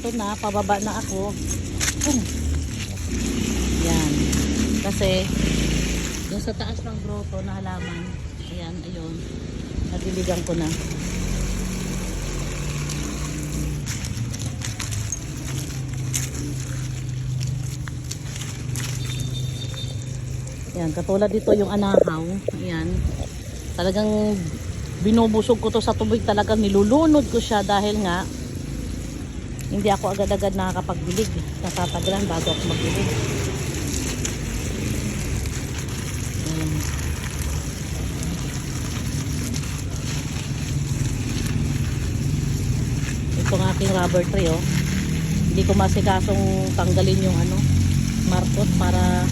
ito na, pababa na ako. Yan. Kasi, yung sa taas ng grotto na halaman, ayan, ayun, nadiligan ko na. Ayan, katulad dito yung anahaw. Ayan, talagang binubusog ko to sa tubig, talagang nilulunod ko siya dahil nga hindi ako agad-agad nakakapagdilig. Natatagalan bago ako magdilig. Ito ng aking rubber tree, oh. Hindi ko masikasong tanggalin yung ano, markot para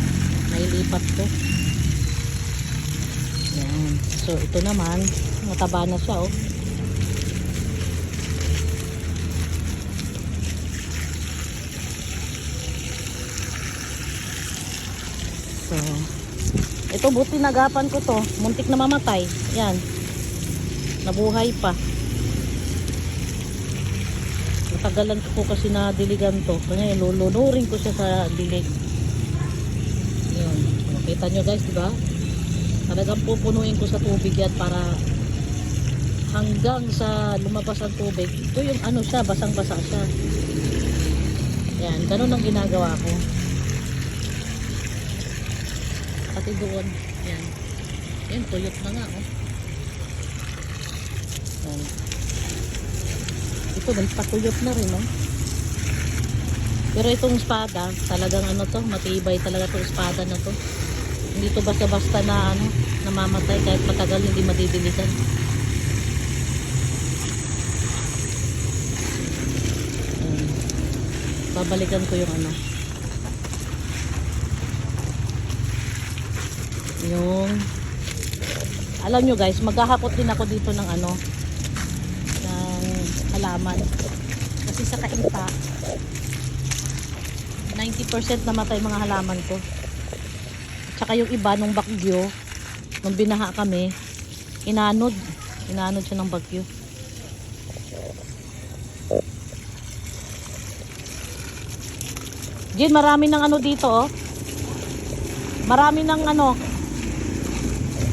nailipat ko. Yan. So ito naman, mataba na siya, oh. So ito, buti nagapan ko to, muntik na mamatay. Yan, nabuhay pa. Natagalan ko kasi na diligan to, kaya lulunurin ko siya sa dilig. Yun, makita nyo guys, diba? Talagang pupunuin ko sa tubig yan para hanggang sa lumabas ang tubig. Ito yung ano siya, basang-basa siya. Yan, ganun ang ginagawa ko. Pati doon, yan. Yan, tuyot na nga, oh. Yan. Ito, nagpatuyot na rin, oh. Pero itong espada, talagang ano to, matibay talaga itong espada na to. Hindi to basta-basta na ano, namamatay kahit matagal hindi madidiligan. Babalikan ko yung ano. Yung alam nyo guys, maghahakot din ako dito ng ano, ng halaman. Kasi sa kainta 90% namatay mga halaman ko. Tsaka yung iba nung bagyo, nung binaha kami, inanod siya ng bagyo. Jin, marami ng ano dito, oh. Marami ng ano,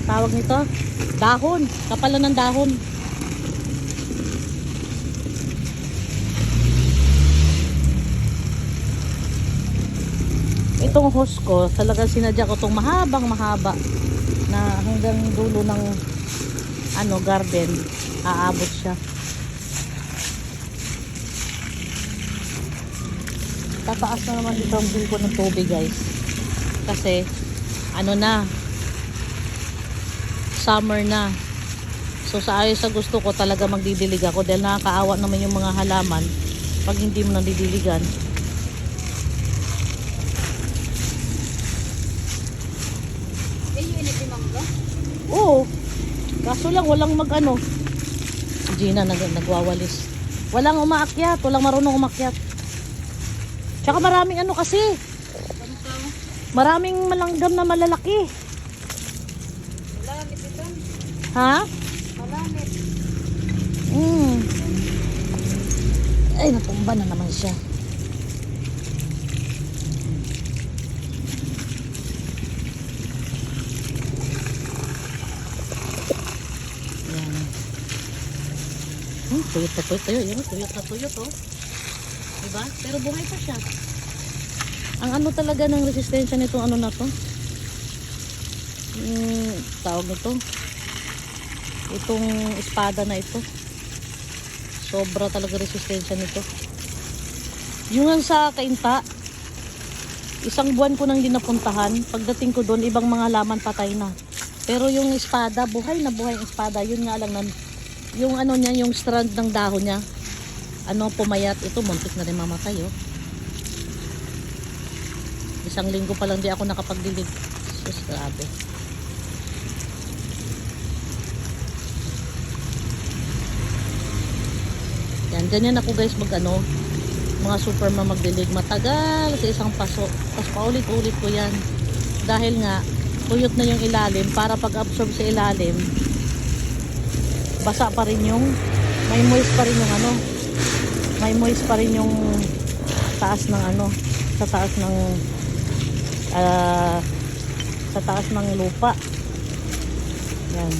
tawag nito, dahon, kapalan ng dahon. Itong hose ko, talagang sinadya ko itong mahaba na hanggang dulo ng ano, garden, aabot siya. Tataas na naman dito ang bill ko ng tubig guys, kasi ano na, summer na. So sa ayos sa gusto ko talaga magdidilig ako dahil nakakaawa naman yung mga halaman pag hindi mo nadidiligan. Oo, kaso lang walang mag-ano. Gina nagwawalis. Walang umaakyat, walang marunong umakyat. Tsaka maraming ano kasi, maraming malanggam na malalaki. Malamit ito. Ha? Malamit. Ay, natumba na naman siya. Tuyot na tuyot. Yun, tuyot na tuyot, oh. Diba? Pero buhay pa siya. Ang ano talaga ng resistensya nito, ano na to? Tawag nito. Itong espada na ito. Sobra talaga resistensya nito. Yung sa kainta, isang buwan ko nang dinapuntahan. Pagdating ko doon, ibang mga laman patay na. Pero yung espada, buhay na buhay ang espada. Yun nga lang, yung ano niya, yung strand ng dahon niya, ano, pumayat. Ito, muntik na rin mamatay, oh. Isang linggo pa lang di ako nakapagdilig. Sus, grabe. Yan, ganyan ako guys mag ano, mga superman magdilig. Matagal sa isang paso. Tapos paulit-ulit ko yan. Dahil nga, tuyot na yung ilalim para pag-absorb sa ilalim, basa pa rin yung, may moist pa rin yung ano, may moist pa rin yung taas ng ano, sa taas ng ah, sa taas ng lupa. Yan.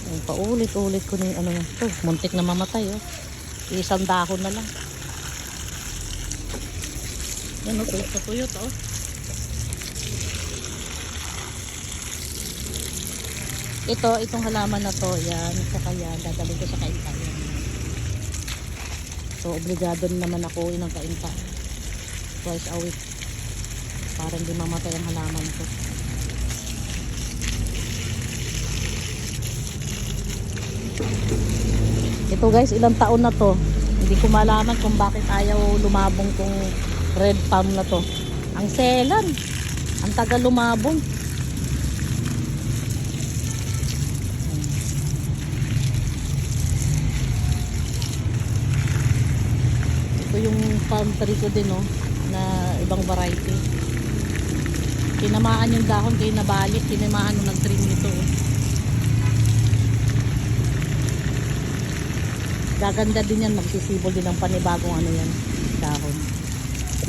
Yan, paulit-ulit ko na yung ano na ito. Muntik na mamatay, oh. Isang dahon na lang. Yan, oh, tuyot na tuyot, oh. Itong halaman na to, yan, saka yan, dadalhin ko sa kainta. Yan. So, obligado naman ako ng kainta. Twice a week. Para hindi mamatay ang halaman ko. Ito guys, ilang taon na to. Hindi ko malaman kung bakit ayaw lumabong tong red palm na to. Ang selan. Ang tagal lumabong. Ito yung palm tree ko din, oh, na ibang variety. Tinamaan yung dahon kaya nabalik. Tinamaan nung nag-trim nito, oh. Gaganda din yan, magsisibol din ng panibagong ano yan, dahon.